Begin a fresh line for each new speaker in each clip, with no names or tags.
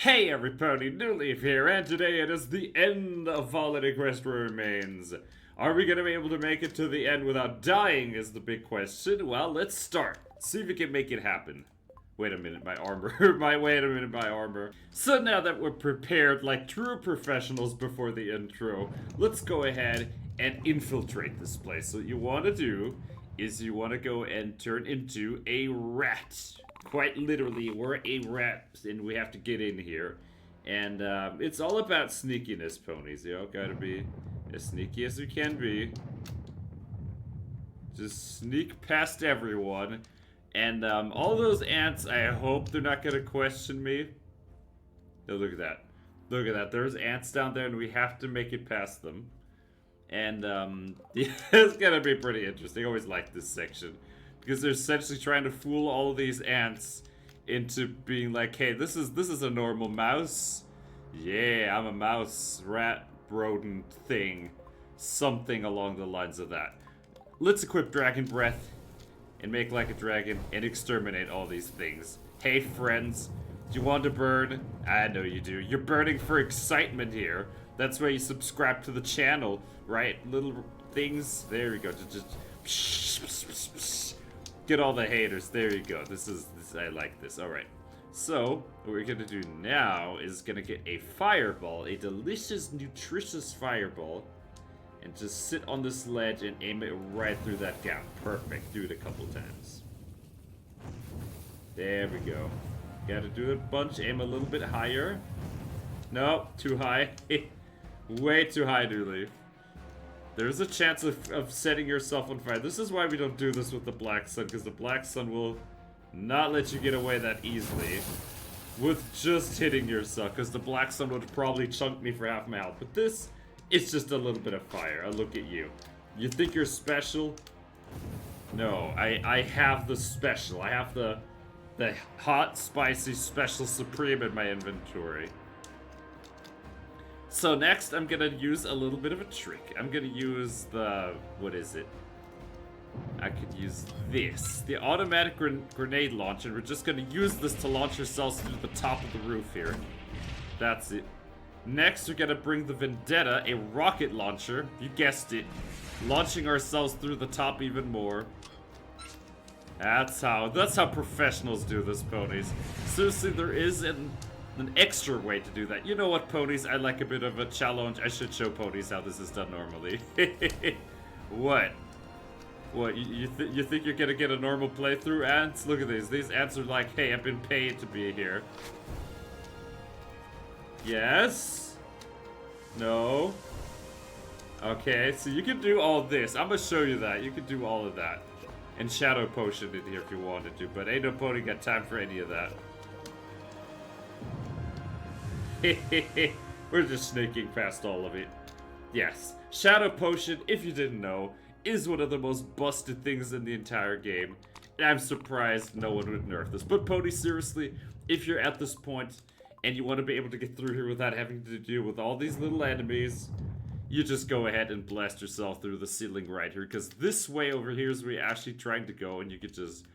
Hey everybody, Newleaf here, and today it is the end of Fallout Equestria Remains. Are we gonna be able to make it to the end without dying is the big question. Well, let's start. See if we can make it happen. Wait a minute, my armor. my armor. So now that we're prepared like true professionals before the intro, let's go ahead and infiltrate this place. So what you want to do is you want to go and turn into a rat. Quite literally, we're a rat, and we have to get in here. And it's all about sneakiness, ponies. You know, gotta be as sneaky as we can be. Just sneak past everyone. And all those ants, I hope they're not gonna question me. Oh, look at that. Look at that. There's ants down there, and we have to make it past them. And it's gonna be pretty interesting. I always like this section. Because they're essentially trying to fool all of these ants into being like, hey, this is a normal mouse. Yeah, I'm a mouse, rat, rodent thing. Something along the lines of that. Let's equip Dragon Breath and make like a dragon and exterminate all these things. Hey friends, do you want to burn? I know you do. You're burning for excitement here. That's why you subscribe to the channel, right? Little things. There we go. Just get all the haters. There you go. This I like this. Alright. So, what we're gonna do now is gonna get a fireball, a delicious, nutritious fireball, and just sit on this ledge and aim it right through that gap. Perfect. Do it a couple times. There we go. Gotta do it a bunch. Aim a little bit higher. No, too high. Way too high, Newleaf. There's a chance of setting yourself on fire. This is why we don't do this with the Black Sun, because the Black Sun will not let you get away that easily with just hitting yourself, because the Black Sun would probably chunk me for half my health. But this, it's just a little bit of fire. I look at you. You think you're special? No, I have the special. I have the hot, spicy, special supreme in my inventory. So next, I'm gonna use a little bit of a trick. I'm gonna use the... what is it? I could use this. The automatic grenade launcher. We're just gonna use this to launch ourselves through the top of the roof here. That's it. Next, we're gonna bring the Vendetta, a rocket launcher. You guessed it. Launching ourselves through the top even more. That's how professionals do this, ponies. Seriously, there is an extra way to do that. You know what, ponies? I like a bit of a challenge. I should show ponies how this is done normally. What? What? You think you're gonna get a normal playthrough, ants? Look at these. These ants are like, hey, I've been paid to be here. Yes? No? Okay, so you can do all this. I'm gonna show you that. You can do all of that. And Shadow Potion in here if you wanted to, but ain't no pony got time for any of that. We're just sneaking past all of it. Yes, Shadow Potion, if you didn't know, is one of the most busted things in the entire game. And I'm surprised no one would nerf this. But pony, seriously, if you're at this point and you want to be able to get through here without having to deal with all these little enemies, you just go ahead and blast yourself through the ceiling right here. Because this way over here is where you're actually trying to go, and you could just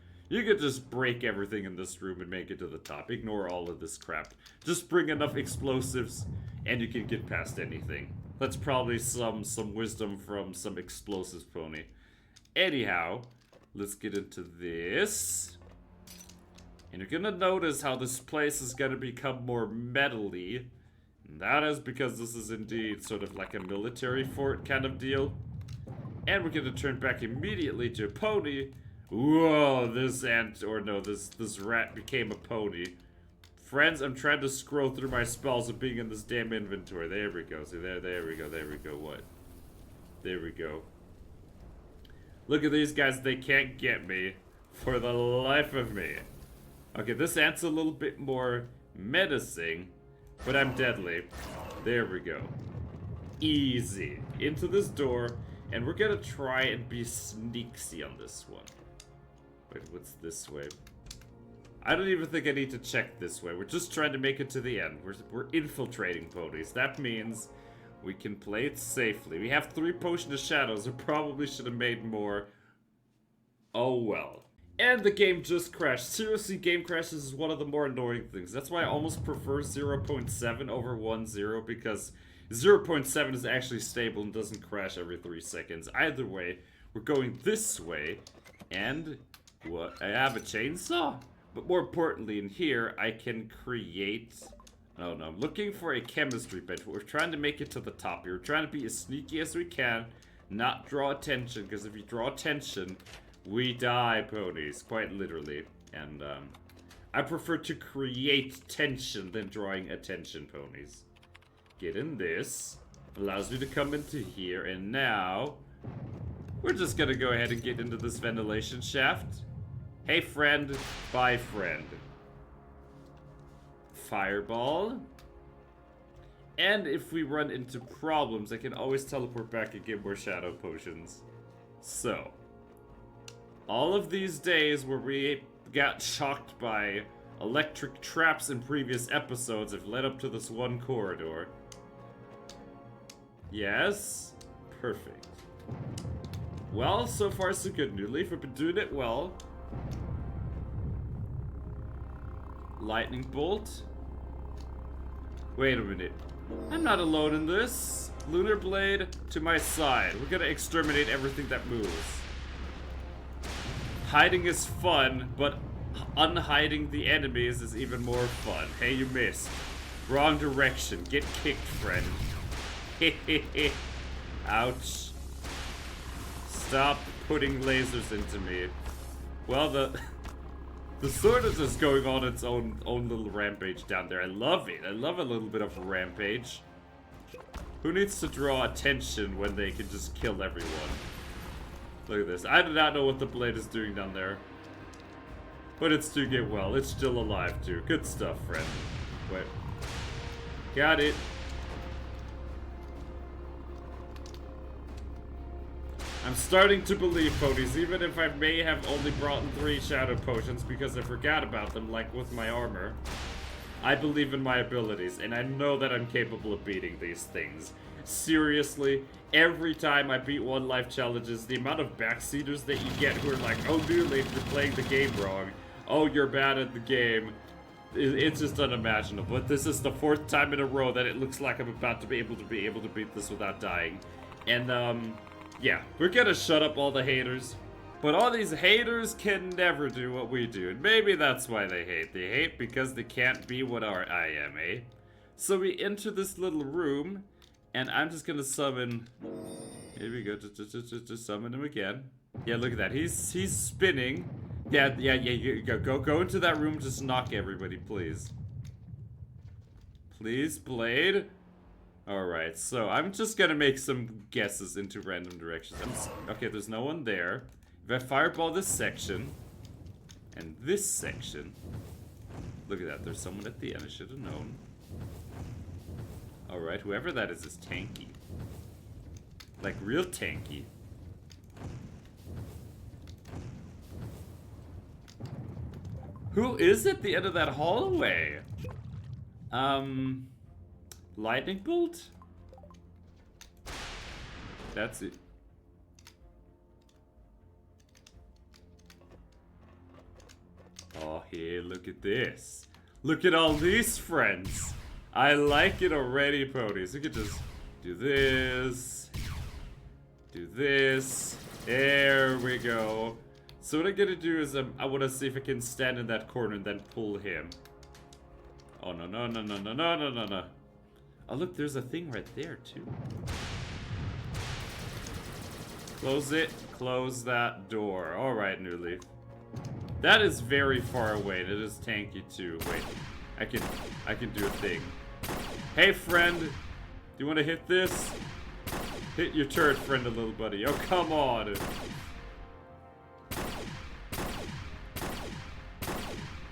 break everything in this room and make it to the top. Ignore all of this crap. Just bring enough explosives and you can get past anything. That's probably some wisdom from some explosives, pony. Anyhow, let's get into this. And you're gonna notice how this place is gonna become more metal-y. And that is because this is indeed sort of like a military fort kind of deal. And we're gonna turn back immediately to a pony. Whoa, this ant, or no, this rat became a pony. Friends, I'm trying to scroll through my spells of being in this damn inventory. There we go. See, there we go. What? There we go. Look at these guys. They can't get me for the life of me. Okay, this ant's a little bit more menacing, but I'm deadly. There we go. Easy. Into this door, and we're gonna try and be sneaky on this one. Wait, what's this way? I don't even think I need to check this way. We're just trying to make it to the end. We're infiltrating ponies. That means we can play it safely. We have 3 Potion of Shadows. I probably should have made more. Oh well. And the game just crashed. Seriously, game crashes is one of the more annoying things. That's why I almost prefer 0.7 over 1.0, because 0.7 is actually stable and doesn't crash every 3 seconds. Either way, we're going this way, and what? I have a chainsaw? But more importantly, in here, I can create... Oh no, I'm looking for a chemistry bench. We're trying to make it to the top here. We're trying to be as sneaky as we can, not draw attention, because if you draw attention... we die, ponies, quite literally. And, I prefer to create tension than drawing attention, ponies. Get in this. Allows me to come into here, and now... we're just gonna go ahead and get into this ventilation shaft. Hey, friend. Bye, friend. Fireball. And if we run into problems, I can always teleport back and get more shadow potions. So... all of these days where we got shocked by electric traps in previous episodes have led up to this one corridor. Yes? Perfect. Well, so far so good, New Leaf. We've been doing it well. Lightning bolt. Wait a minute. I'm not alone in this. Lunar blade to my side. We're gonna exterminate everything that moves. Hiding is fun, but unhiding the enemies is even more fun. Hey, you missed. Wrong direction. Get kicked, friend. Hehehe. Ouch. Stop putting lasers into me. Well, the sword is just going on its own little rampage down there. I love it. I love a little bit of a rampage. Who needs to draw attention when they can just kill everyone? Look at this. I do not know what the blade is doing down there. But it's doing it well. It's still alive, too. Good stuff, friend. Wait. Got it. I'm starting to believe, ponies, even if I may have only brought in 3 shadow potions because I forgot about them, like with my armor. I believe in my abilities, and I know that I'm capable of beating these things. Seriously, every time I beat one life challenges, the amount of backseaters that you get who are like, oh, Dooley, you're playing the game wrong. Oh, you're bad at the game. It's just unimaginable. But this is the 4th time in a row that it looks like I'm about to be able to beat this without dying. And, yeah, we're gonna shut up all the haters. But all these haters can never do what we do. And maybe that's why they hate. They hate because they can't be what I am, eh? So we enter this little room, and I'm just gonna summon... Here we go, just summon him again. Yeah, look at that. He's spinning. Yeah, go into that room, just knock everybody, please. Please, Blade. Alright, so I'm just gonna make some guesses into random directions. Okay, there's no one there. If I fireball this section, and this section, look at that, there's someone at the end, I should have known. Alright, whoever that is tanky. Like, real tanky. Who is at the end of that hallway? Lightning bolt? That's it. Oh, here, look at this. Look at all these friends. I like it already, ponies. We could just do this. Do this. There we go. So what I'm gonna do is I want to see if I can stand in that corner and then pull him. Oh, no. Oh, look, there's a thing right there, too. Close it. Close that door. Alright, New Leaf. That is very far away. It is tanky, too. Wait. I can do a thing. Hey, friend. Do you want to hit this? Hit your turret friend a little, buddy. Oh, come on.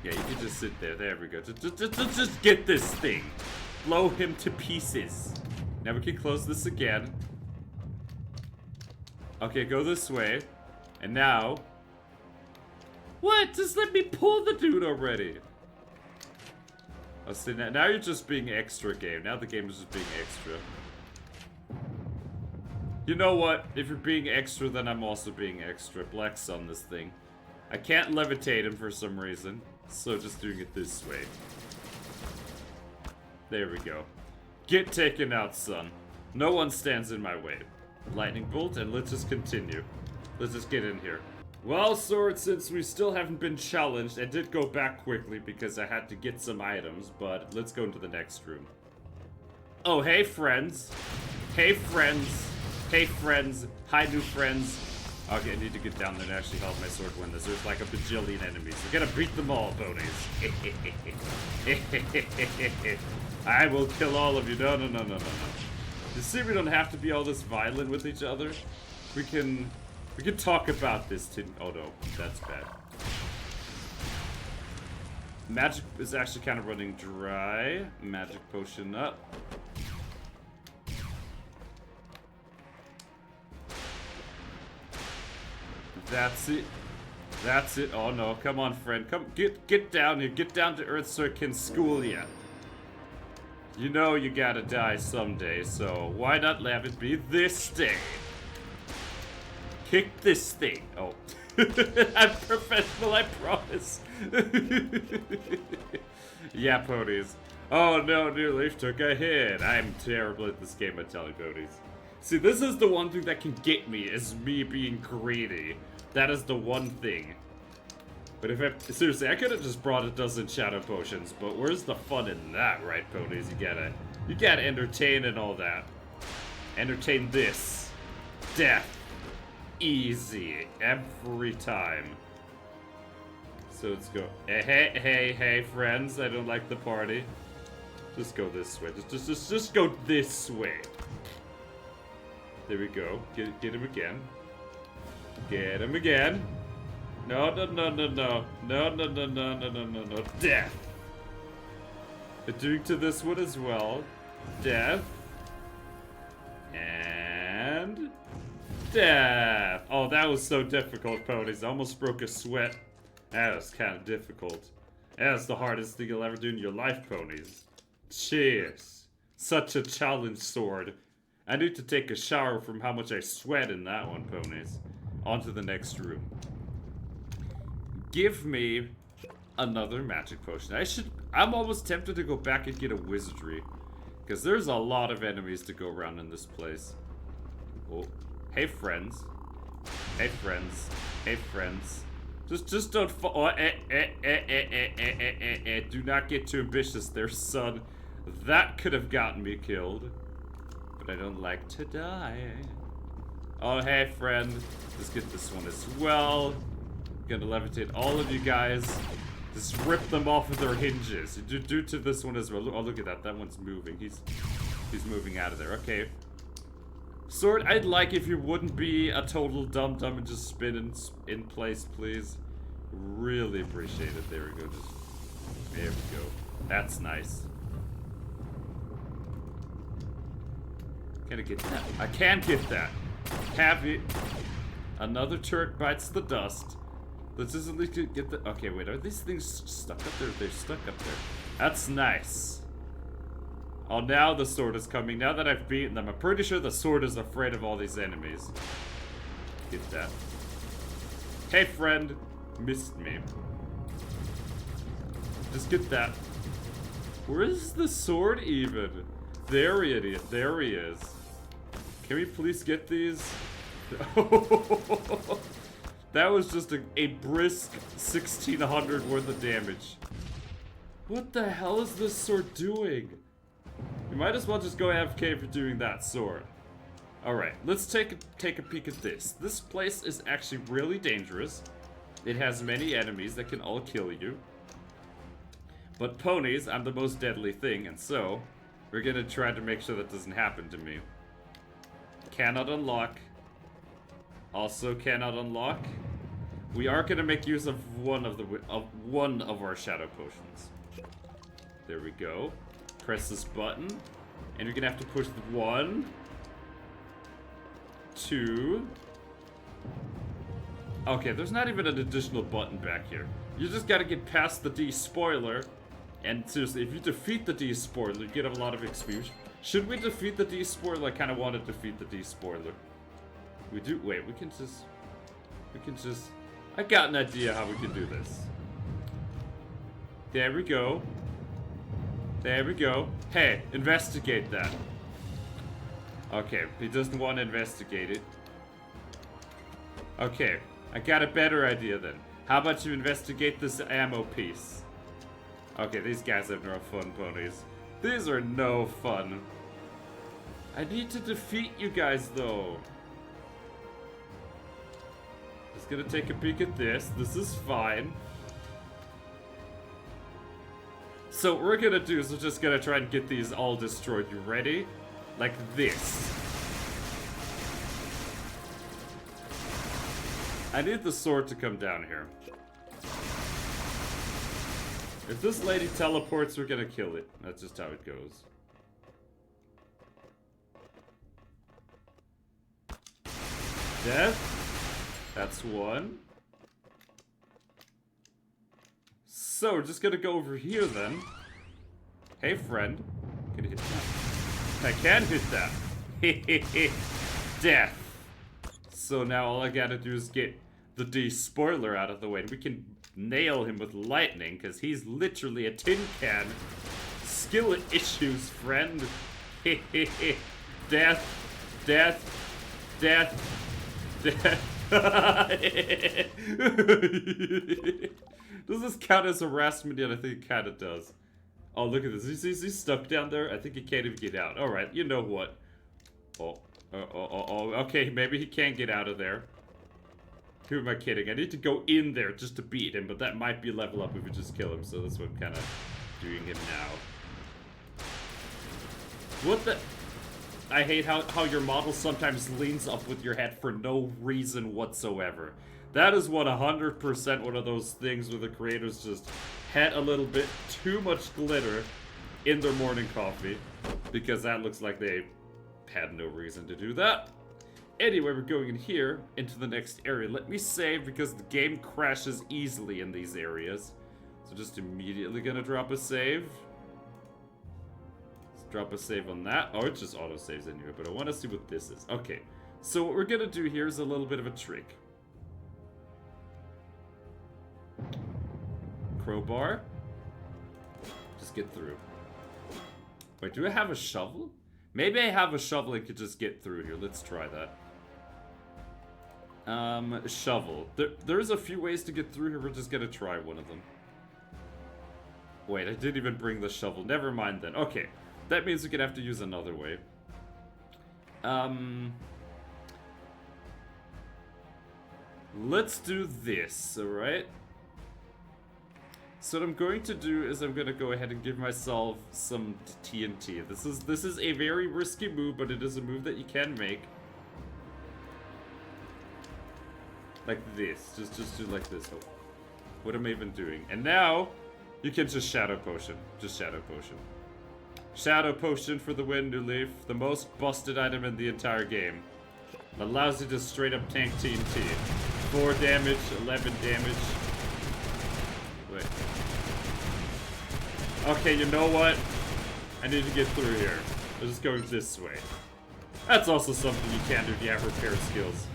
Yeah, you can just sit there. There we go. Just get this thing. Blow him to pieces. Now we can close this again. Okay, go this way. And now... What? Just let me pull the dude already. Oh, see, now you're just being extra game. Now the game is just being extra. You know what? If you're being extra, then I'm also being extra. Black Sun this thing. I can't levitate him for some reason, so just doing it this way. There we go. Get taken out, son. No one stands in my way. Lightning bolt, and let's just continue. Let's just get in here. Well, Sword, since we still haven't been challenged, I did go back quickly because I had to get some items, but let's go into the next room. Oh, hey, friends. Hey, friends. Hey, friends. Hi, new friends. Okay, I need to get down there and actually help my sword win this. There's like a bajillion enemies. We're gonna beat them all, ponies. I will kill all of you. No, no, no, no, no, no. You see, we don't have to be all this violent with each other. We can talk about this too. Oh no, that's bad. Magic is actually kind of running dry. Magic potion up. That's it. That's it. Oh no, come on, friend. Come get down here. Get down to earth so I can school ya. You know you gotta die someday, so why not have it be this day? Kick this thing. Oh. I'm professional, I promise. Yeah, ponies. Oh no, New Leaf took a hit. I'm terrible at this game, I tell you, ponies. See, this is the one thing that can get me, is me being greedy. That is the one thing. But if I, seriously, I could have just brought a dozen shadow potions, but where's the fun in that, right, ponies? You gotta entertain and all that. Entertain this. Death. Easy. Every time. So let's go. Hey, friends, I don't like the party. Just go this way. Just go this way. There we go. Get him again. Get him again. No. No. Death. They're doing to this one as well. Death. And death. Oh, that was so difficult, ponies. I almost broke a sweat. That was kind of difficult. That's the hardest thing you'll ever do in your life, ponies. Cheers. Such a challenge, sword. I need to take a shower from how much I sweat in that one, ponies. On to the next room. Give me another magic potion. I'm almost tempted to go back and get a wizardry. Because there's a lot of enemies to go around in this place. Oh. Hey, friends. Hey, friends. Hey, friends. Just don't fall. Oh, do not get too ambitious there, son. That could have gotten me killed. But I don't like to die. Oh, hey, friend. Let's get this one as well. Gonna levitate all of you guys. Just rip them off of their hinges. Do to this one as well. Oh, look at that. That one's moving. He's moving out of there. Okay. Sword, I'd like if you wouldn't be a total dum-dum and just spin in place, please. Really appreciate it. There we go. There we go. That's nice. Can I get that? I can get that. Have it. Another turret bites the dust. Let's just at least get the... Okay, wait. Are these things stuck up there? They're stuck up there. That's nice. Oh, now the sword is coming. Now that I've beaten them, I'm pretty sure the sword is afraid of all these enemies. Get that. Hey, friend. Missed me. Just get that. Where is the sword even? There he is. There he is. Can we please get these? That was just a brisk 1600 worth of damage. What the hell is this sword doing? You might as well just go AFK if you're doing that sword. Alright, let's take a peek at this. This place is actually really dangerous. It has many enemies that can all kill you. But ponies, I'm the most deadly thing, and so we're gonna try to make sure that doesn't happen to me. Cannot unlock. Also cannot unlock. We are gonna make use of one of our shadow potions. There we go. Press this button, and you're gonna have to push the 1, 2. Okay, there's not even an additional button back here. You just gotta get past the D-spoiler, and seriously, if you defeat the D-spoiler, you get a lot of XP. Should we defeat the D-spoiler? I kind of want to defeat the D-spoiler. We do. Wait, we can just. I got an idea how we can do this. There we go. There we go. Hey, investigate that. Okay, he doesn't want to investigate it. Okay, I got a better idea then. How about you investigate this ammo piece? Okay, these guys have no fun, ponies. These are no fun. I need to defeat you guys, though. Just gonna take a peek at this. This is fine. So what we're gonna do is we're just gonna try and get these all destroyed. You ready? Like this. I need the sword to come down here. If this lady teleports, we're gonna kill it. That's just how it goes. Death. That's one. So, we're just gonna go over here then. Hey, friend. Can you hit that? I can hit that. Death. So now all I gotta do is get the despoiler out of the way. And we can nail him with lightning, because he's literally a tin can. Skill issues, friend. Death. Death. Death. Death. Does this count as harassment yet? I think it kind of does. Oh, look at this. He's stuck down there. I think he can't even get out. Alright, you know what. Okay, maybe he can't get out of there. Who am I kidding? I need to go in there just to beat him, but that might be level up if we just kill him, so that's what I'm kind of doing him now. What the... I hate how your model sometimes leans up with your head for no reason whatsoever. That is 100% one of those things where the creators just had a little bit too much glitter in their morning coffee, because that looks like they had no reason to do that. Anyway, we're going in here into the next area. Let me save because the game crashes easily in these areas. So just immediately gonna drop a save. Let's drop a save on that. Oh, it just auto saves anyway, but I want to see what this is. Okay, so what we're gonna do here is a little bit of a trick. Crowbar. Just get through. Wait, do I have a shovel? Maybe I have a shovel and could just get through here. Let's try that. Shovel. There's a few ways to get through here. We're just gonna try one of them. Wait, I didn't even bring the shovel. Never mind then. Okay. That means we're gonna have to use another way. Let's do this, alright? So what I'm going to do is I'm gonna go ahead and give myself some TNT. This is a very risky move, but it is a move that you can make. Like this. Just do like this. Oh. What am I even doing? And now you can just Shadow Potion. Just Shadow Potion. Shadow Potion for the win, New Leaf. The most busted item in the entire game. It allows you to straight up tank TNT. 4 damage, 11 damage. Wait. Okay, you know what? I need to get through here. I'm just going this way. That's also something you can do if you have repair skills.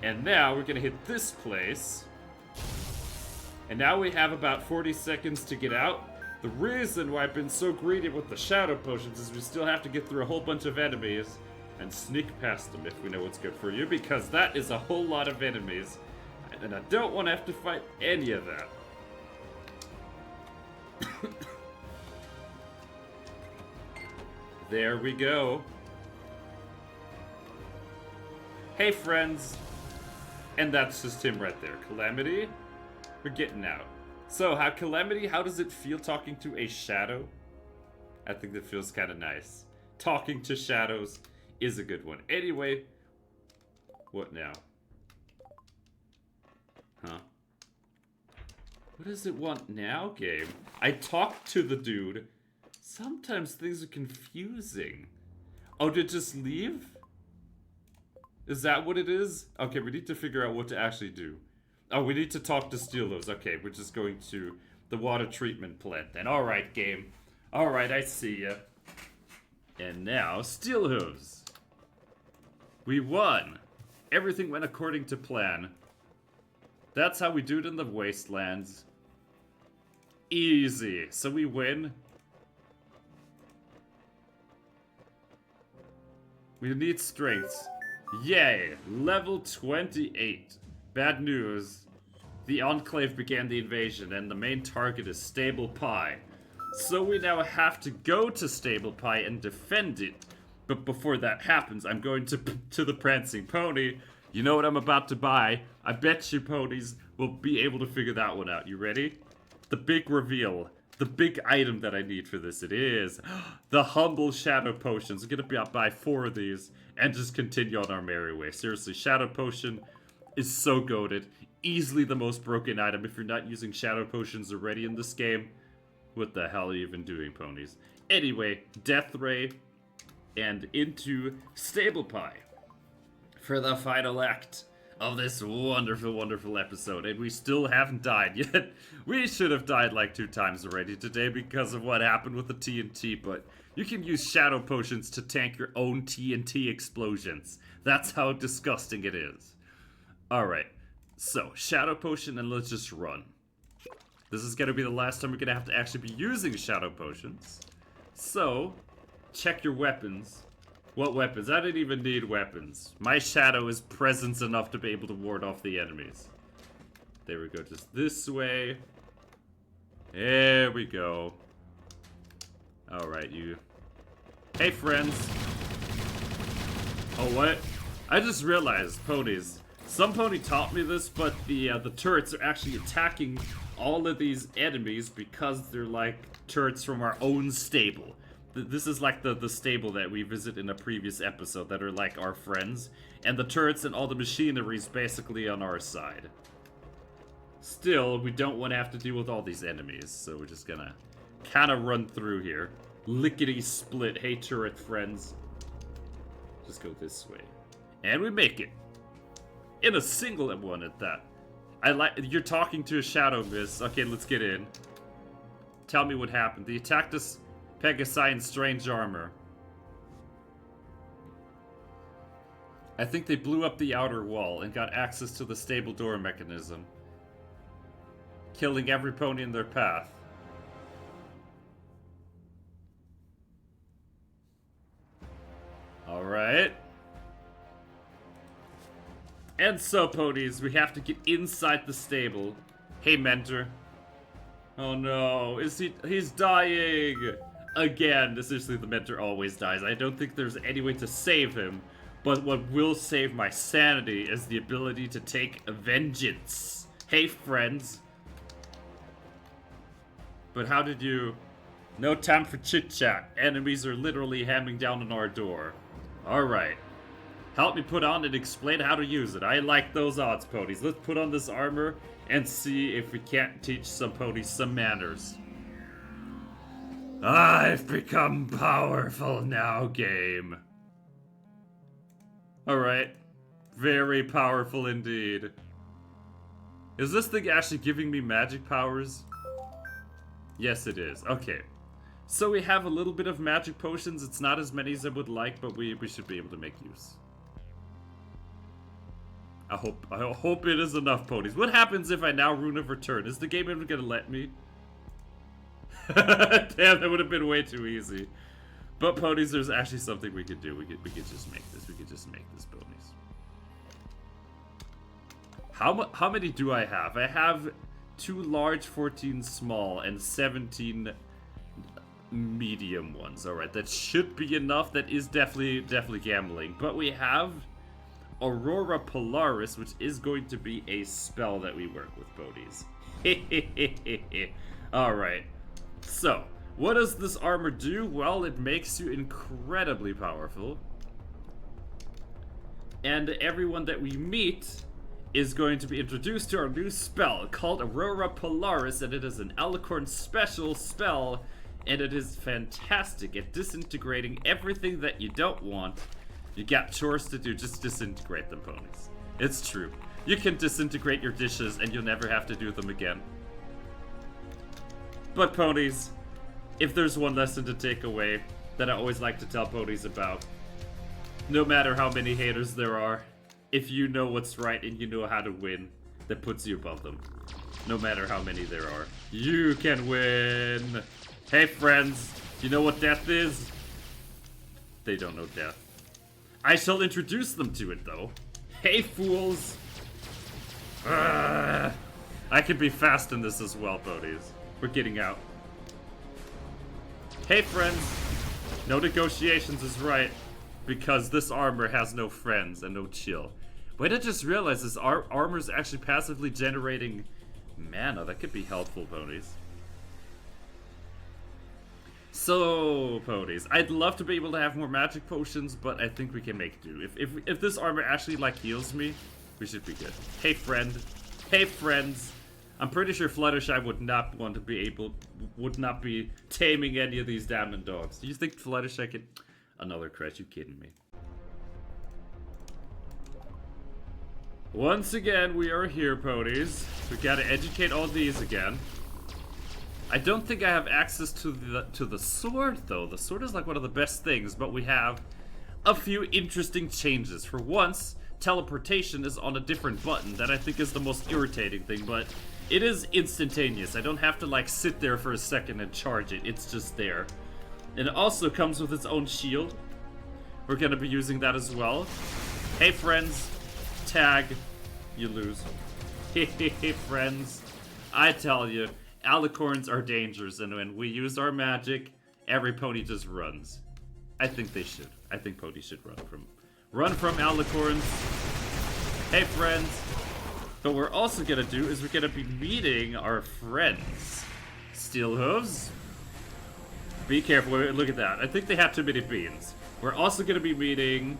And now we're gonna hit this place. And now we have about 40 seconds to get out. The reason why I've been so greedy with the Shadow Potions is we still have to get through a whole bunch of enemies and sneak past them if we know what's good for you, because that is a whole lot of enemies. And I don't want to have to fight any of that. There we go. Hey, friends. And that's just him right there. Calamity, we're getting out. So, Calamity, how does it feel talking to a shadow? I think that feels kind of nice. Talking to shadows is a good one. Anyway, what now? Huh? What does it want now, game? I talked to the dude. Sometimes things are confusing. Oh, did it just leave? Is that what it is? Okay, we need to figure out what to actually do. Oh, we need to talk to Steel Hooves. Okay, we're just going to the water treatment plant then. Alright, game. Alright, I see ya. And now, Steel Hooves. We won. Everything went according to plan. That's how we do it in the Wastelands. Easy. So we win. We need strengths. Yay! Level 28. Bad news. The Enclave began the invasion, and the main target is Stable Pie. So we now have to go to Stable Pie and defend it. But before that happens, I'm going to the Prancing Pony. You know what I'm about to buy. I bet you ponies will be able to figure that one out. You ready? The big reveal. The big item that I need for this. It is the Humble Shadow Potions. I'm gonna buy 4 of these and just continue on our merry way. Seriously, Shadow Potion is so goated. Easily the most broken item. If you're not using Shadow Potions already in this game, what the hell are you even doing, ponies? Anyway, Death Ray and into Stable Pie for the final act of this wonderful, wonderful episode. And we still haven't died yet. We should have died like 2 times already today because of what happened with the TNT, but you can use Shadow Potions to tank your own TNT explosions. That's how disgusting it is. Alright, so Shadow Potion and let's just run. This is gonna be the last time we're gonna have to actually be using Shadow Potions. So, check your weapons. What weapons? I didn't even need weapons. My shadow is presence enough to be able to ward off the enemies. There we go, just this way. There we go. Alright, you. Hey, friends. Oh, what? I just realized, ponies. Some pony taught me this, but the turrets are actually attacking all of these enemies because they're like turrets from our own stable. This is like the stable that we visit in a previous episode that are like our friends. And the turrets and all the machinery is basically on our side. Still, we don't want to have to deal with all these enemies. So we're just gonna kind of run through here. Lickety split. Hey, turret friends. Just go this way. And we make it. In a single one at that. You're talking to a shadow, miss. Okay, let's get in. Tell me what happened. They attacked us. Pegasi in strange armor. I think they blew up the outer wall and got access to the stable door mechanism, killing every pony in their path. Alright. And so, ponies, we have to get inside the stable. Hey, mentor. Oh no, he's dying! Again, essentially the mentor always dies. I don't think there's any way to save him, but what will save my sanity is the ability to take vengeance. Hey, friends. But how did you... No time for chit-chat. Enemies are literally hammering down on our door. Alright. Help me put on and explain how to use it. I like those odds, ponies. Let's put on this armor and see if we can't teach some ponies some manners. I've become powerful now, game. Alright. Very powerful indeed. Is this thing actually giving me magic powers? Yes, it is. Okay. So we have a little bit of magic potions. It's not as many as I would like, but we should be able to make use. I hope it is enough, ponies. What happens if I now rune of return? Is the game ever gonna let me? Damn, that would have been way too easy. But ponies, there's actually something we could do. We could just make this. We could just make this, ponies. How many do I have? I have 2 large, 14 small, and 17 medium ones. Alright, that should be enough. That is definitely gambling. But we have Aurora Polaris, which is going to be a spell that we work with, ponies. Alright. So, what does this armor do? Well, it makes you incredibly powerful. And everyone that we meet is going to be introduced to our new spell called Aurora Polaris, and it is an Alicorn special spell, and it is fantastic at disintegrating everything that you don't want. You got chores to do, just disintegrate them, ponies. It's true. You can disintegrate your dishes and you'll never have to do them again. But ponies, if there's one lesson to take away that I always like to tell ponies about, no matter how many haters there are, if you know what's right and you know how to win, that puts you above them. No matter how many there are. You can win! Hey friends, you know what death is? They don't know death. I shall introduce them to it though. Hey fools! I can be fast in this as well, ponies. We're getting out. Hey friends! No negotiations is right, because this armor has no friends and no chill. Wait, I just realized this armor's actually passively generating mana. That could be helpful, ponies. So, ponies, I'd love to be able to have more magic potions, but I think we can make do. If this armor actually, like, heals me, we should be good. Hey, friend. Hey, friends. I'm pretty sure Fluttershy would not want to would not be taming any of these damn dogs. Do you think Fluttershy could... Another crash, you kidding me? Once again, we are here, ponies. We gotta educate all these again. I don't think I have access to the sword, though. The sword is like one of the best things, but we have a few interesting changes. For once, teleportation is on a different button. That I think is the most irritating thing, but it is instantaneous. I don't have to like sit there for a second and charge it. It's just there. And it also comes with its own shield. We're gonna be using that as well. Hey friends, tag, you lose. Hey friends, I tell you, alicorns are dangerous, and when we use our magic, every pony just runs. I think they should. I think ponies should run from alicorns. Hey friends. But what we're also gonna do is we're gonna be meeting our friends. Steel hooves. Be careful, look at that. I think they have too many beans. We're also gonna be meeting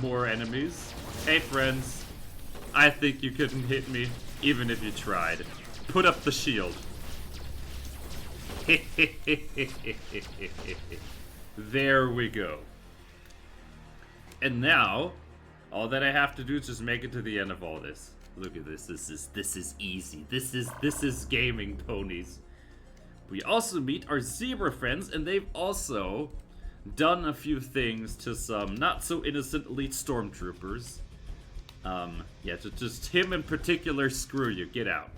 more enemies. Hey friends. I think you couldn't hit me, even if you tried. Put up the shield. There we go. And now, all that I have to do is just make it to the end of all this. Look at this. This is easy. This is gaming, ponies. We also meet our zebra friends, and they've also done a few things to some not so innocent elite stormtroopers. Yeah, just him in particular, screw you, get out.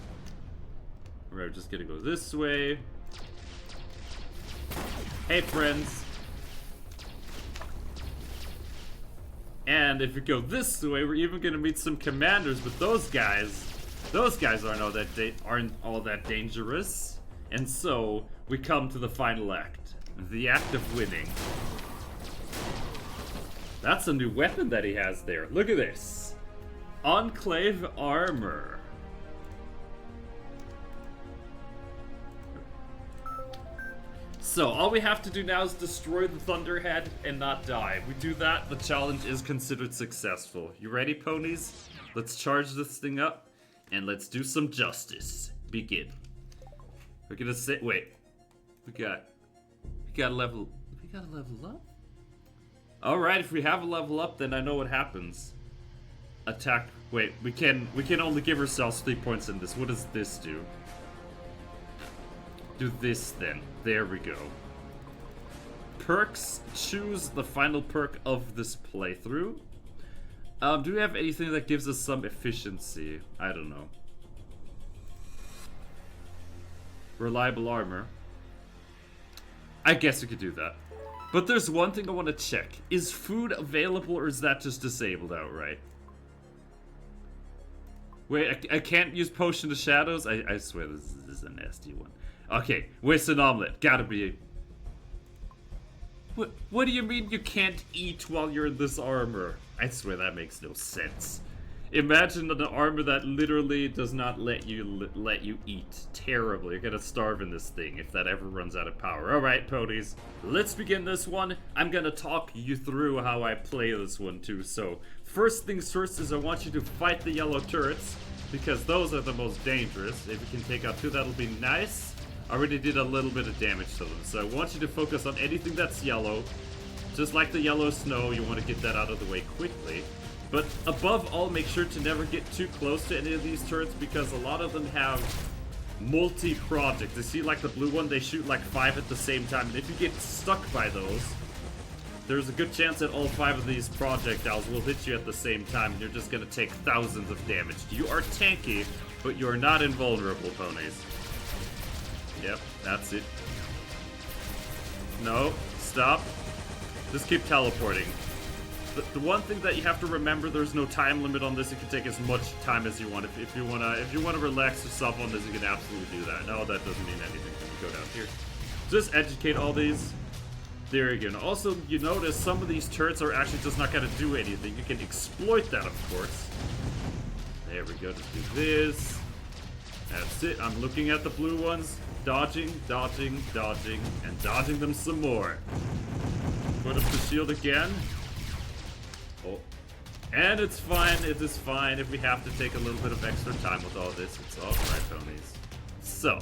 We're just gonna go this way. Hey friends. And if we go this way, we're even gonna meet some commanders, but those guys aren't all that dangerous. And so, we come to the final act. The act of winning. That's a new weapon that he has there. Look at this. Enclave armor. So, all we have to do now is destroy the Thunderhead and not die. If we do that, the challenge is considered successful. You ready, ponies? Let's charge this thing up, and let's do some justice. Begin. We're gonna say, wait. We gotta level up? Alright, if we have a level up, then I know what happens. Attack, wait, we can only give ourselves 3 points in this. What does this do? Do this then. There we go. Perks, choose the final perk of this playthrough. Do we have anything that gives us some efficiency? I don't know. Reliable armor. I guess we could do that. But there's one thing I want to check. Is food available or is that just disabled outright? Wait, I can't use Potion of Shadows? I swear this is a nasty one. Okay, Western Omelet. Gotta be... What do you mean you can't eat while you're in this armor? I swear that makes no sense. Imagine an armor that literally does not let you eat. Terrible. You're gonna starve in this thing if that ever runs out of power. Alright, ponies. Let's begin this one. I'm gonna talk you through how I play this one too. So, first things first is I want you to fight the yellow turrets, because those are the most dangerous. If you can take out 2, that'll be nice. I already did a little bit of damage to them. So I want you to focus on anything that's yellow. Just like the yellow snow, you want to get that out of the way quickly. But above all, make sure to never get too close to any of these turrets, because a lot of them have multi-projects. You see like the blue one, they shoot like 5 at the same time, and if you get stuck by those, there's a good chance that all 5 of these projectiles will hit you at the same time, and you're just gonna take thousands of damage. You are tanky, but you're not invulnerable, ponies. Yep, that's it. No, stop. Just keep teleporting. The one thing that you have to remember, there's no time limit on this. You can take as much time as you want. If you wanna relax yourself on this, you can absolutely do that. No, that doesn't mean anything when you go down here. Just educate all these. There you go. And also, you notice some of these turrets are actually just not gonna do anything. You can exploit that, of course. There we go. Just do this. That's it. I'm looking at the blue ones. Dodging, dodging, dodging, and dodging them some more. Put up the shield again. Oh. And it's fine. It is fine if we have to take a little bit of extra time with all this. It's alright, ponies. So,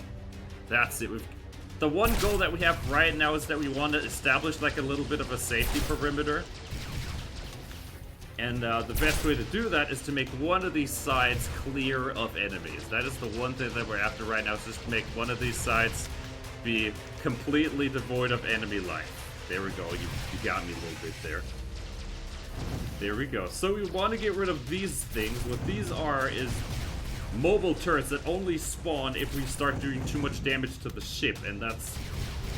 that's it. The one goal that we have right now is that we want to establish like a little bit of a safety perimeter. And the best way to do that is to make one of these sides clear of enemies. That is the one thing that we're after right now, is just make one of these sides be completely devoid of enemy life. There we go. You got me a little bit there. There we go. So we want to get rid of these things. What these are is mobile turrets that only spawn if we start doing too much damage to the ship, and that's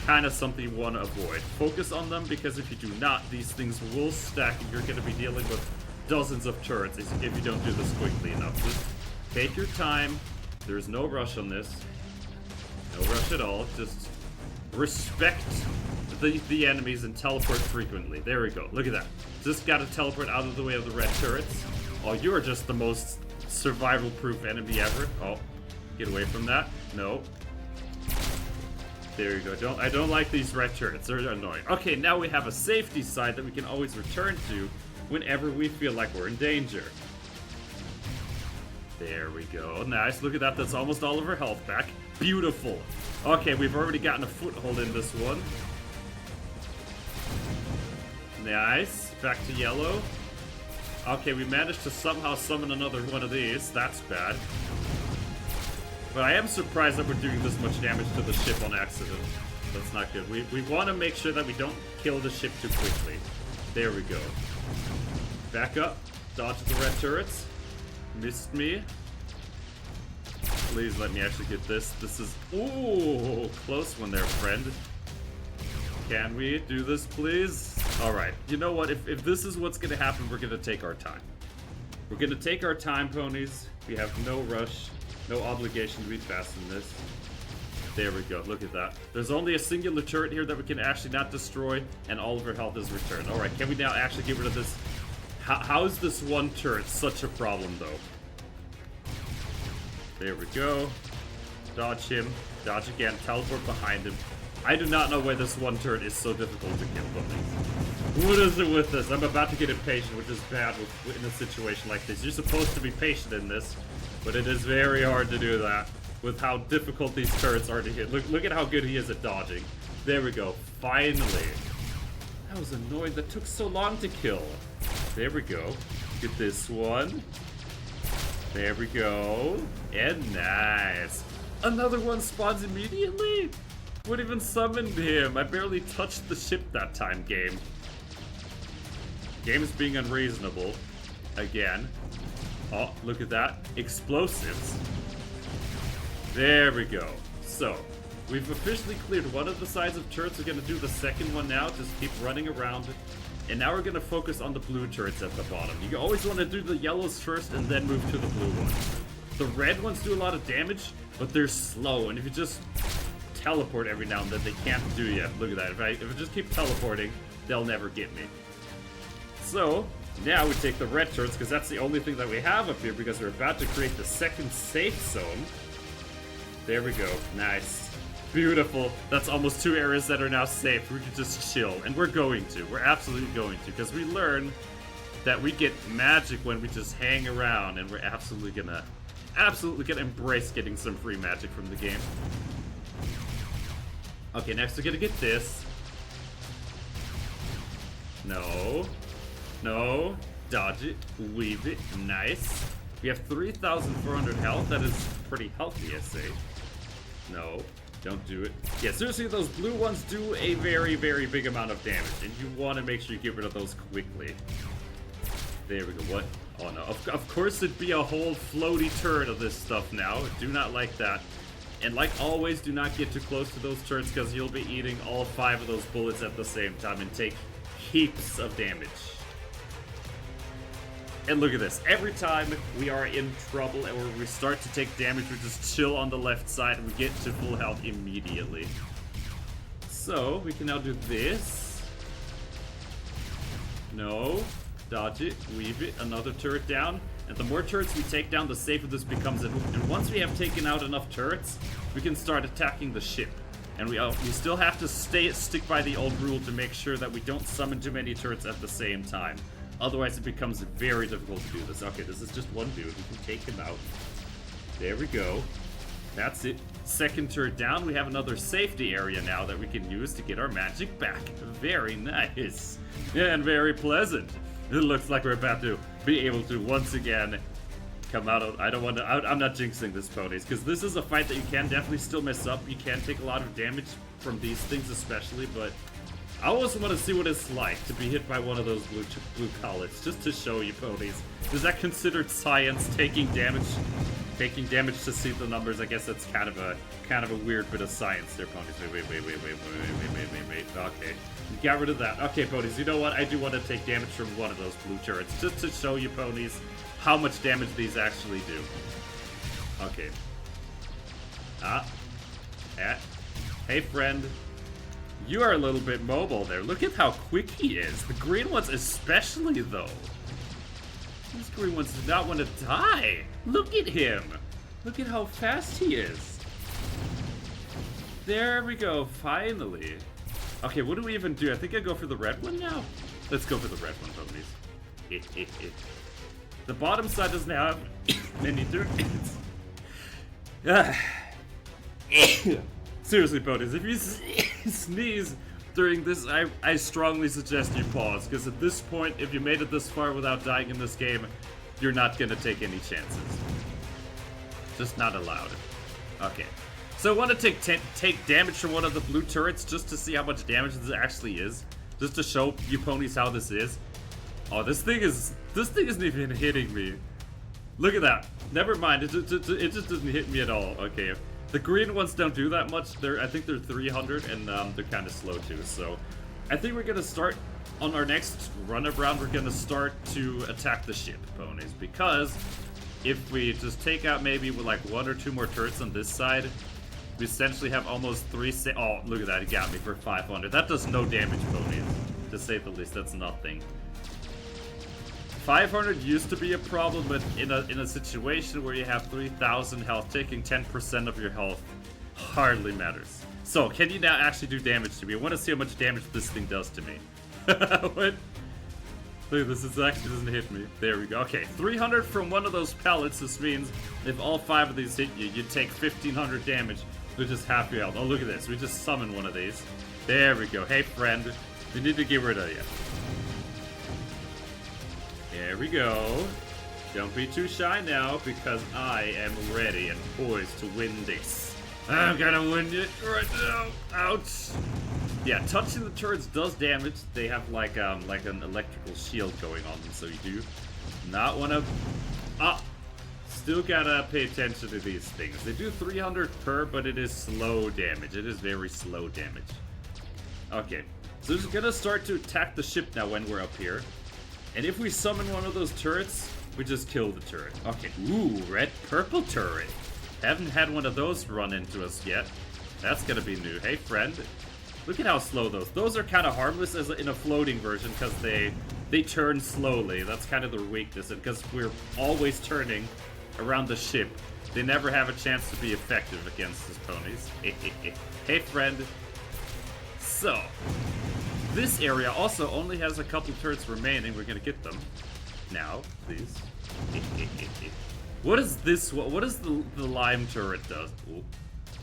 kind of something you want to avoid. Focus on them, because if you do not, these things will stack and you're going to be dealing with dozens of turrets if you don't do this quickly enough. Just take your time. There's no rush on this. No rush at all. Just respect the enemies and teleport frequently. There we go. Look at that. Just got to teleport out of the way of the red turrets. Oh, you are just the most survival-proof enemy ever. Oh, get away from that. No. There you go. I don't like these red turrets. They're annoying. Okay, now we have a safety side that we can always return to whenever we feel like we're in danger. There we go. Nice. Look at that. That's almost all of our health back. Beautiful. Okay, we've already gotten a foothold in this one. Nice. Back to yellow. Okay, we managed to somehow summon another one of these. That's bad. But I am surprised that we're doing this much damage to the ship on accident. That's not good. We want to make sure that we don't kill the ship too quickly. There we go. Back up. Dodge the red turrets. Missed me. Please let me actually get this. This is... Ooh, close one there, friend. Can we do this, please? Alright, you know what? If this is what's gonna happen, we're gonna take our time. We're gonna take our time, ponies. We have no rush, no obligation to be fast in this. There we go, look at that. There's only a singular turret here that we can actually not destroy, and all of our health is returned. Alright, can we now actually get rid of this? How is this one turret such a problem, though? There we go. Dodge him. Dodge again. Teleport behind him. I do not know why this one turret is so difficult to kill, ponies. What is it with this? I'm about to get impatient, which is bad in a situation like this. You're supposed to be patient in this, but it is very hard to do that with how difficult these turrets are to hit. Look at how good he is at dodging. There we go. Finally. That was annoying. That took so long to kill. There we go. Get this one. There we go. And nice. Another one spawns immediately? What even summoned him? I barely touched the ship that time, game. Game is being unreasonable. Again. Oh, look at that. Explosives. There we go. So, we've officially cleared one of the sides of turrets. We're going to do the second one now. Just keep running around. And now we're going to focus on the blue turrets at the bottom. You always want to do the yellows first and then move to the blue ones. The red ones do a lot of damage, but they're slow. And if you just teleport every now and then, they can't do yet. Look at that. If I just keep teleporting, they'll never get me. So, now we take the red turrets, because that's the only thing that we have up here, because we're about to create the second safe zone. There we go. Nice. Beautiful. That's almost 2 areas that are now safe. We can just chill. And we're going to. We're absolutely going to, because we learn that we get magic when we just hang around, and we're absolutely gonna embrace getting some free magic from the game. Okay, next we're gonna get this. No. No. Dodge it. Weave it. Nice. We have 3,400 health. That is pretty healthy, I say. No. Don't do it. Yeah, seriously, those blue ones do a very, very big amount of damage, and you want to make sure you get rid of those quickly. There we go. What? Oh no. Of course it'd be a whole floaty turret of this stuff now. Do not like that. And like always, do not get too close to those turrets because you'll be eating all 5 of those bullets at the same time and take heaps of damage. And look at this. Every time we are in trouble or we start to take damage, we just chill on the left side and we get to full health immediately. So, we can now do this. No. Dodge it. Weave it. Another turret down. And the more turrets we take down, the safer this becomes. And once we have taken out enough turrets, we can start attacking the ship. And we still have to stick by the old rule to make sure that we don't summon too many turrets at the same time. Otherwise, it becomes very difficult to do this. Okay, this is just one dude. We can take him out. There we go. That's it. Second turret down. We have another safety area now that we can use to get our magic back. Very nice. And very pleasant. It looks like we're about to be able to once again come out of... I'm not jinxing this, ponies, because this is a fight that you can definitely still mess up. You can take a lot of damage from these things especially, but... I also want to see what it's like to be hit by one of those blue collets, just to show you, ponies. Is that considered science, taking damage? Taking damage to see the numbers? I guess that's kind of a weird bit of science there, ponies. Wait. Okay, you got rid of that. Okay, ponies, you know what? I do want to take damage from one of those blue turrets, just to show you, ponies, how much damage these actually do. Okay. Hey, friend. You are a little bit mobile there. Look at how quick he is. The green ones especially, though. These green ones do not want to die. Look at him. Look at how fast he is. There we go, finally. Okay, what do we even do? I think I go for the red one now. Let's go for the red one, ponies. The bottom side doesn't have many turrets. Seriously, ponies, if you sneeze during this, I strongly suggest you pause, because at this point, if you made it this far without dying in this game, you're not gonna take any chances. Just not allowed. Okay. So I want to take damage from one of the blue turrets just to see how much damage this actually is. Just to show you ponies how this is. Oh, this thing isn't even hitting me. Look at that. Never mind, it just doesn't hit me at all. Okay. The green ones don't do that much. I think they're 300, and they're kind of slow too. So, I think we're gonna start on our next run-up round. We're gonna start to attack the ship, ponies, because if we just take out maybe with like 1 or 2 more turrets on this side, we essentially have almost 3. Oh, look at that! He got me for 500. That does no damage, ponies. To say the least, that's nothing. 500 used to be a problem, but in a situation where you have 3,000 health, taking 10% of your health hardly matters. So, can you now actually do damage to me? I want to see how much damage this thing does to me. What? Look, this actually doesn't hit me. There we go. Okay, 300 from one of those pellets. This means if all 5 of these hit you, you take 1,500 damage with just half your health. Oh, look at this. We just summoned one of these. There we go. Hey, friend. We need to get rid of you. There we go. Don't be too shy now, because I am ready and poised to win this. I'm gonna win it right now. Ouch. Yeah, touching the turrets does damage. They have like an electrical shield going on them, so you do not want to... Still gotta pay attention to these things. They do 300 per, but it is slow damage. It is very slow damage. Okay, so we're gonna start to attack the ship now when we're up here. And if we summon one of those turrets, we just kill the turret. Okay, ooh, red-purple turret. Haven't had one of those run into us yet. That's gonna be new. Hey, friend. Look at how slow those are kind of harmless as in a floating version, because they turn slowly. That's kind of their weakness, and because we're always turning around the ship, they never have a chance to be effective against us ponies. Hey, friend. So... this area also only has a couple turrets remaining. We're gonna get them now, please. What is this? What does the lime turret does? Ooh,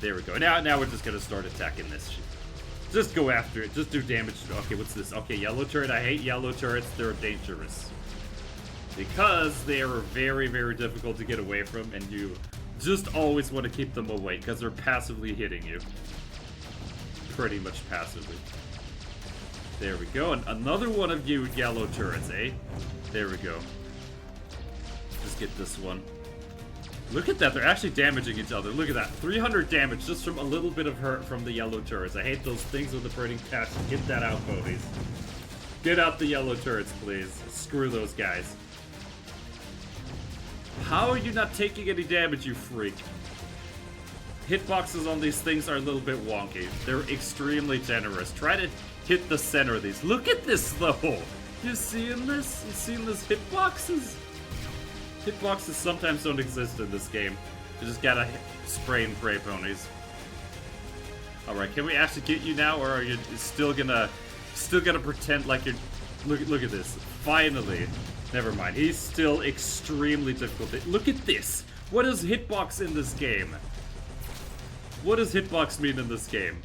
there we go. Now we're just gonna start attacking this shit. Just go after it. Just do damage. Okay, what's this? Okay, yellow turret. I hate yellow turrets. They're dangerous because they are very, very difficult to get away from, and you Just always want to keep them away, because they're passively hitting you. Pretty much passively. There we go, and another one of you yellow turrets, eh? There we go. Just get this one. Look at that, they're actually damaging each other. Look at that, 300 damage just from a little bit of hurt from the yellow turrets. I hate those things with the burning passion. Get that out, ponies. Get out the yellow turrets, please. Screw those guys. How are you not taking any damage, you freak? Hitboxes on these things are a little bit wonky. They're extremely generous. Try to hit the center of these. Look at this, though! You seeing this? You seeing these hitboxes? Hitboxes sometimes don't exist in this game. You just gotta spray and pray, ponies. Alright, can we actually get you now, or are you still gonna pretend like you're... Look at this. Finally. Never mind. He's still extremely difficult. Look at this! What is hitbox in this game? What does hitbox mean in this game?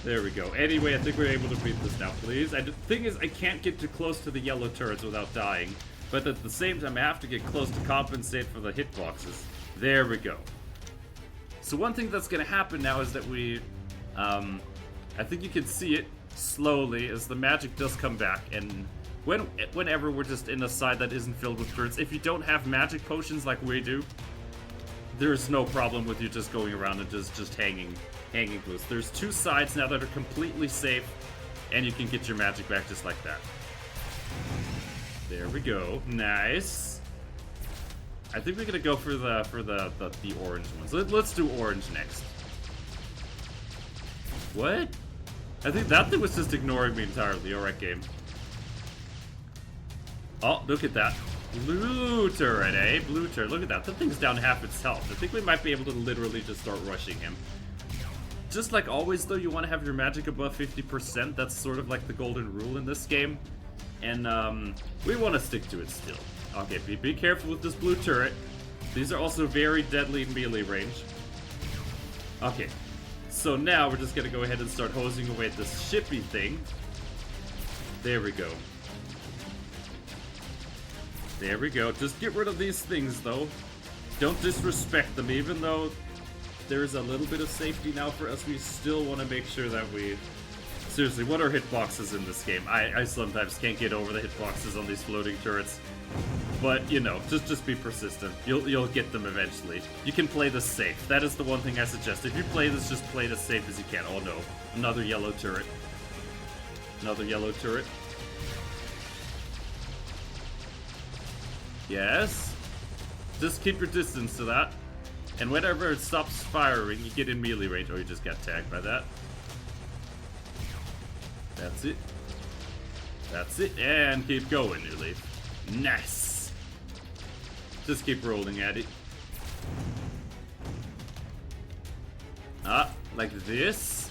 There we go. Anyway, I think we're able to beat this now, please. The thing is, I can't get too close to the yellow turrets without dying. But at the same time, I have to get close to compensate for the hitboxes. There we go. So one thing that's going to happen now is that we... I think you can see it slowly as the magic does come back. And whenever we're just in a side that isn't filled with turrets, if you don't have magic potions like we do, there's no problem with you just going around and just hanging loose. There's two sides now that are completely safe, and you can get your magic back just like that. There we go. Nice. I think we're gonna go for the orange ones. Let's do orange next. What? I think that thing was just ignoring me entirely. Alright, game. Oh, look at that. Blue turret, eh? Blue turret. Look at that. That thing's down half its health. I think we might be able to literally just start rushing him. Just like always, though, you want to have your magic above 50%. That's sort of like the golden rule in this game. And, we want to stick to it still. Okay, be careful with this blue turret. These are also very deadly in melee range. Okay. So now we're just gonna go ahead and start hosing away at this shippy thing. There we go. There we go. Just get rid of these things, though. Don't disrespect them, even though there's a little bit of safety now for us. We still want to make sure that we... Seriously, what are hitboxes in this game? I sometimes can't get over the hitboxes on these floating turrets. But, you know, just be persistent. You'll get them eventually. You can play this safe. That is the one thing I suggest. If you play this, just play it as safe as you can. Oh no. Another yellow turret. Another yellow turret. Yes. Just keep your distance to that. And whenever it stops firing, you get in melee range. Oh, you just got tagged by that. That's it. That's it. And keep going, New Leaf. Nice. Just keep rolling at it. Ah, like this.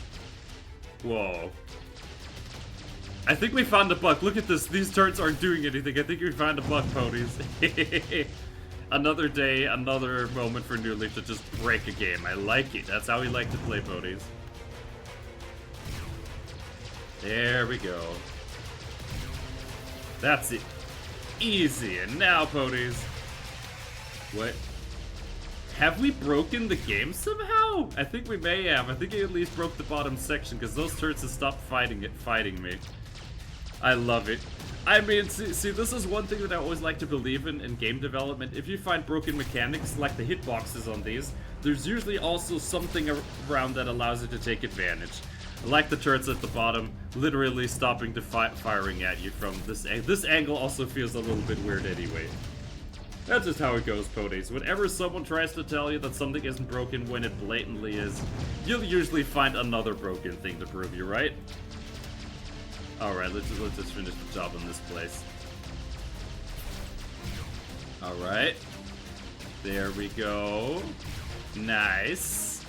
Whoa. I think we found a bug. Look at this. These turrets aren't doing anything. I think we found a bug, ponies. Another day, another moment for New Leaf to just break a game. I like it. That's how we like to play, ponies. There we go. That's it. Easy. And now, ponies. What? Have we broken the game somehow? I think we may have. I think we at least broke the bottom section because those turrets have stopped fighting me. I love it. I mean, see, this is one thing that I always like to believe in game development. If you find broken mechanics, like the hitboxes on these, there's usually also something around that allows you to take advantage. Like the turrets at the bottom, literally stopping to firing at you from this angle. This angle also feels a little bit weird anyway. That's just how it goes, ponies. Whenever someone tries to tell you that something isn't broken when it blatantly is, you'll usually find another broken thing to prove you right. Alright, let's just finish the job on this place. Alright. There we go. Nice.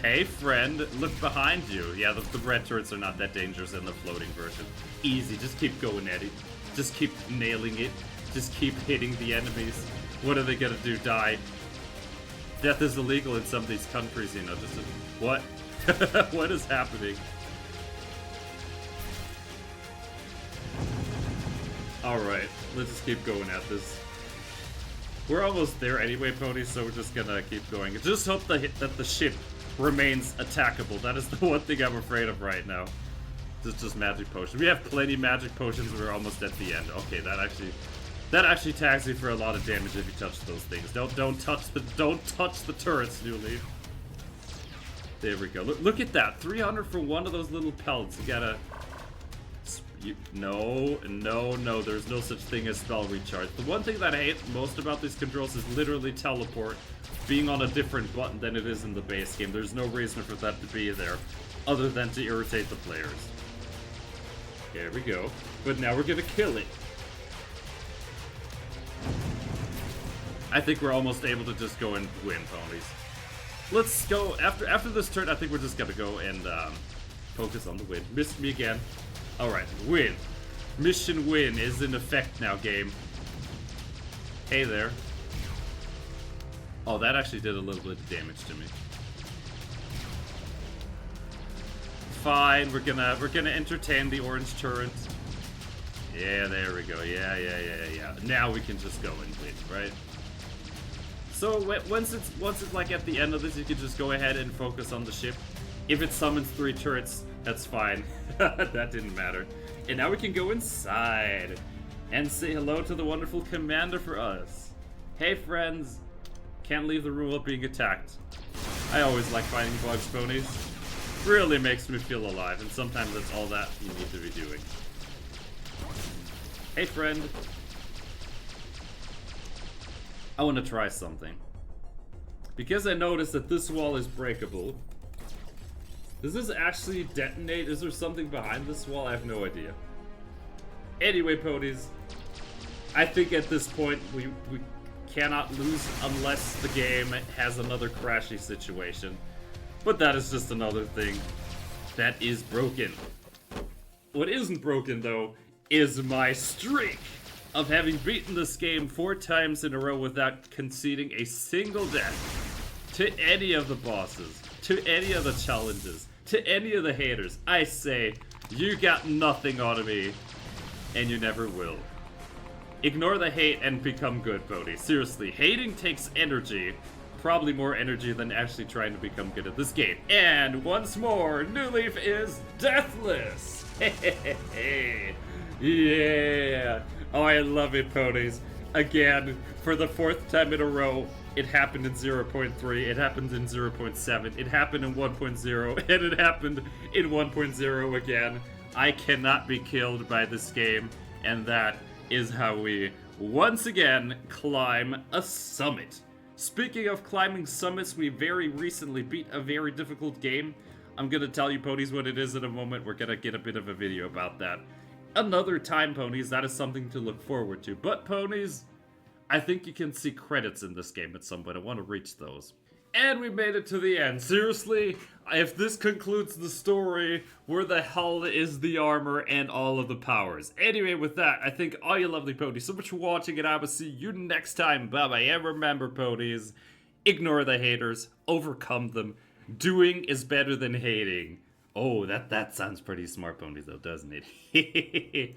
Hey, friend, look behind you. Yeah, the red turrets are not that dangerous in the floating version. Easy, just keep going at it. Just keep nailing it. Just keep hitting the enemies. What are they gonna do? Die? Death is illegal in some of these countries, you know. Just what? What is happening? All right, let's just keep going at this. We're almost there anyway, ponies, so we're just gonna keep going. Just hope that the ship remains attackable. That is the one thing I'm afraid of right now. Just magic potions. We have plenty magic potions. We're almost at the end. Okay, that actually tags you for a lot of damage if you touch those things. Don't touch the turrets, New Leaf. There we go. Look at that. 300 for one of those little pellets. You gotta. No. There's no such thing as spell recharge. The one thing that I hate most about these controls is literally teleport being on a different button than it is in the base game. There's no reason for that to be there other than to irritate the players. There we go. But now we're gonna kill it. I think we're almost able to just go and win, ponies. Let's go. After this turn, I think we're just gonna go and focus on the win. Missed me again. Alright, win. Mission win is in effect now, game. Hey there. Oh, that actually did a little bit of damage to me. Fine, we're gonna entertain the orange turret. Yeah, there we go. Yeah. Now we can just go and win, right? So once it's like at the end of this, you can just go ahead and focus on the ship. If it summons 3 turrets, that's fine. That didn't matter. And now we can go inside and say hello to the wonderful commander for us. Hey friends, can't leave the room without being attacked. I always like fighting bugs, ponies. Really makes me feel alive, and sometimes that's all that you need to be doing. Hey friend. I want to try something. Because I noticed that this wall is breakable. Does this actually detonate? Is there something behind this wall? I have no idea. Anyway, ponies, I think at this point we cannot lose unless the game has another crashy situation. But that is just another thing that is broken. What isn't broken, though, is my streak of having beaten this game 4 times in a row without conceding a single death to any of the bosses, to any of the challenges, to any of the haters. I say, you got nothing out of me, and you never will. Ignore the hate and become good, Bodhi. Seriously, hating takes energy. Probably more energy than actually trying to become good at this game. And once more, New Leaf is Deathless! Yeah! Oh, I love it, ponies. Again, for the 4th time in a row, it happened in 0.3, it happened in 0.7, it happened in 1.0, and it happened in 1.0 again. I cannot be killed by this game, and that is how we, once again, climb a summit. Speaking of climbing summits, we very recently beat a very difficult game. I'm gonna tell you, ponies, what it is in a moment. We're gonna get a bit of a video about that. Another time, ponies, that is something to look forward to. But, ponies, I think you can see credits in this game at some point. I want to reach those. And we made it to the end. Seriously, if this concludes the story, where the hell is the armor and all of the powers? Anyway, with that, I thank all you lovely ponies so much for watching, and I will see you next time. Bye-bye. And remember, ponies, ignore the haters, overcome them. Doing is better than hating. Oh, that sounds pretty smart, ponies, though, doesn't it?